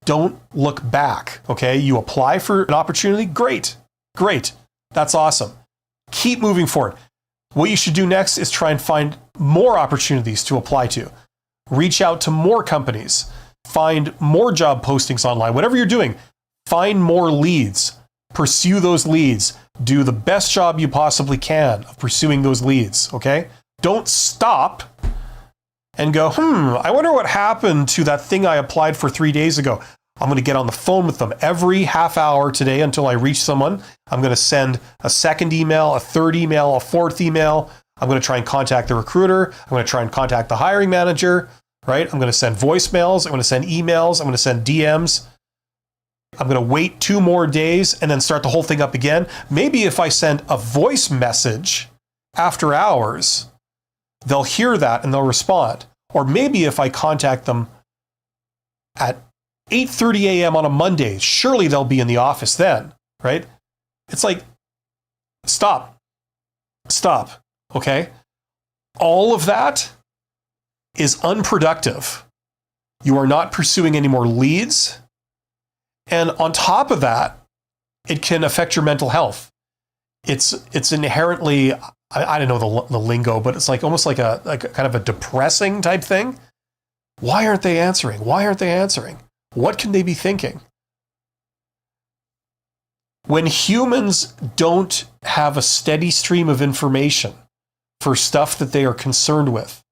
don't look back, okay? You apply for an opportunity, great. That's awesome. Keep moving forward. What you should do next is try and find more opportunities to apply to. Reach out to more companies. Find more job postings online. Whatever you're doing, find more leads. Pursue those leads. Do the best job you possibly can of pursuing those leads, okay? Don't stop and go, I wonder what happened to that thing I applied for 3 days ago. I'm going to get on the phone with them every half hour today until I reach someone. I'm going to send a second email, a third email, a fourth email. I'm going to try and contact the recruiter. I'm going to try and contact the hiring manager, right? I'm going to send voicemails. I'm going to send emails. I'm going to send DMs. I'm going to wait 2 more days and then start the whole thing up again. Maybe if I send a voice message after hours, they'll hear that and they'll respond. Or maybe if I contact them at 8:30 a.m. on a Monday, surely they'll be in the office then, right? It's like, stop, okay? All of that is unproductive. You are not pursuing any more leads. And on top of that, it can affect your mental health. It's inherently, I don't know the lingo, but it's like almost like a kind of a depressing type thing. Why aren't they answering? What can they be thinking? When humans don't have a steady stream of information for stuff that they are concerned with,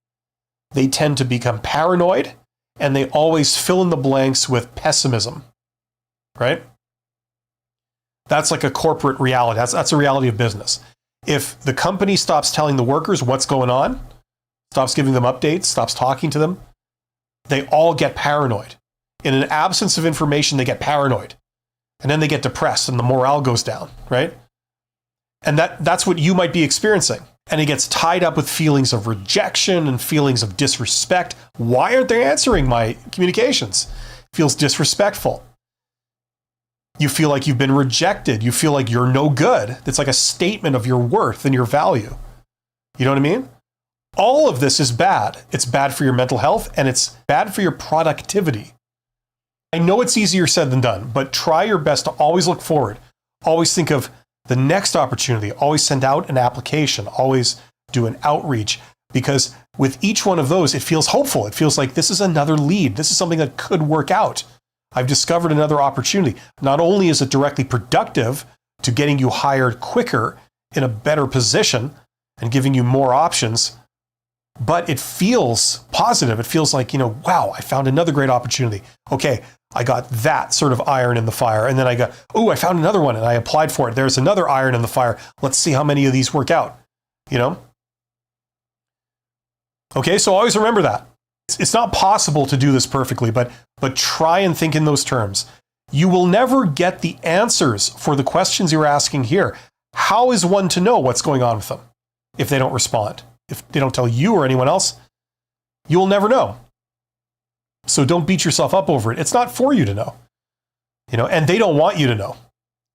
they tend to become paranoid and they always fill in the blanks with pessimism, right? That's like a corporate reality. That's a reality of business. If the company stops telling the workers what's going on, stops giving them updates, stops talking to them, they all get paranoid. In an absence of information, they get paranoid. And then they get depressed and the morale goes down, right? And that's what you might be experiencing. And it gets tied up with feelings of rejection and feelings of disrespect. Why aren't they answering my communications? It feels disrespectful. You feel like you've been rejected. You feel like you're no good. It's like a statement of your worth and your value. You know what I mean? All of this is bad. It's bad for your mental health and it's bad for your productivity. I know it's easier said than done, but try your best to always look forward. Always think of the next opportunity. Always send out an application. Always do an outreach. Because with each one of those, it feels hopeful. It feels like this is another lead. This is something that could work out. I've discovered another opportunity. Not only is it directly productive to getting you hired quicker in a better position and giving you more options, but it feels positive. It feels like, wow, I found another great opportunity. Okay, I got that sort of iron in the fire. And then I got, I found another one and I applied for it. There's another iron in the fire. Let's see how many of these work out, Okay, so always remember that. It's not possible to do this perfectly, but try and think in those terms. You will never get the answers for the questions you're asking here. How is one to know what's going on with them if they don't respond? If they don't tell you or anyone else, you'll never know. So don't beat yourself up over it. It's not for you to know, and they don't want you to know.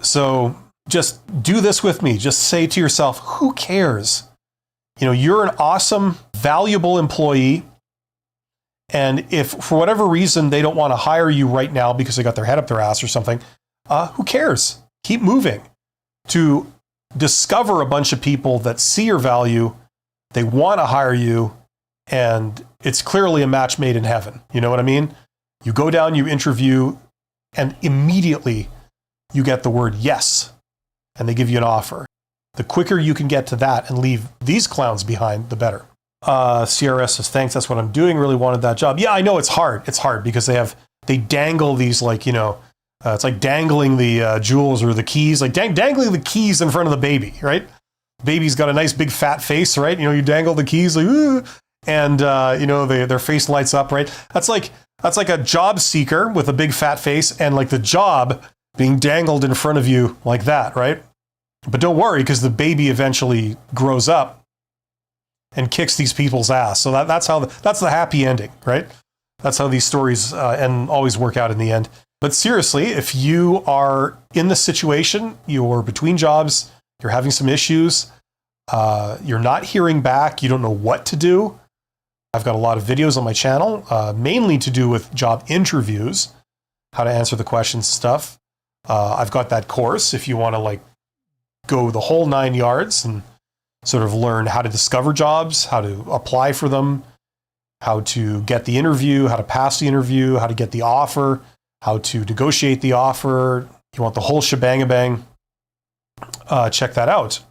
So just do this with me. Just say to yourself, who cares? You're an awesome, valuable employee. And if for whatever reason they don't want to hire you right now because they got their head up their ass or something, who cares? Keep moving to discover a bunch of people that see your value. They want to hire you. And it's clearly a match made in heaven. You know what I mean? You go down, you interview, and immediately you get the word yes, and they give you an offer. The quicker you can get to that and leave these clowns behind, the better. CRS says, thanks, that's what I'm doing. Really wanted that job. Yeah, I know it's hard. It's hard because they dangle these it's like dangling the jewels or the keys, like dangling the keys in front of the baby, right? The baby's got a nice big fat face, right? You dangle the keys like, ooh, and their face lights up, right? That's like a job seeker with a big fat face and like the job being dangled in front of you like that, right? But don't worry, because the baby eventually grows up and kicks these people's ass. So that's the happy ending, right? That's how these stories and always work out in the end. But seriously, if you are in this situation, you're between jobs, you're having some issues, you're not hearing back, you don't know what to do. I've got a lot of videos on my channel, mainly to do with job interviews, how to answer the questions stuff. I've got that course if you want to like go the whole 9 yards and sort of learn how to discover jobs, how to apply for them, how to get the interview, how to pass the interview, how to get the offer, how to negotiate the offer. You want the whole shebang-a-bang, check that out.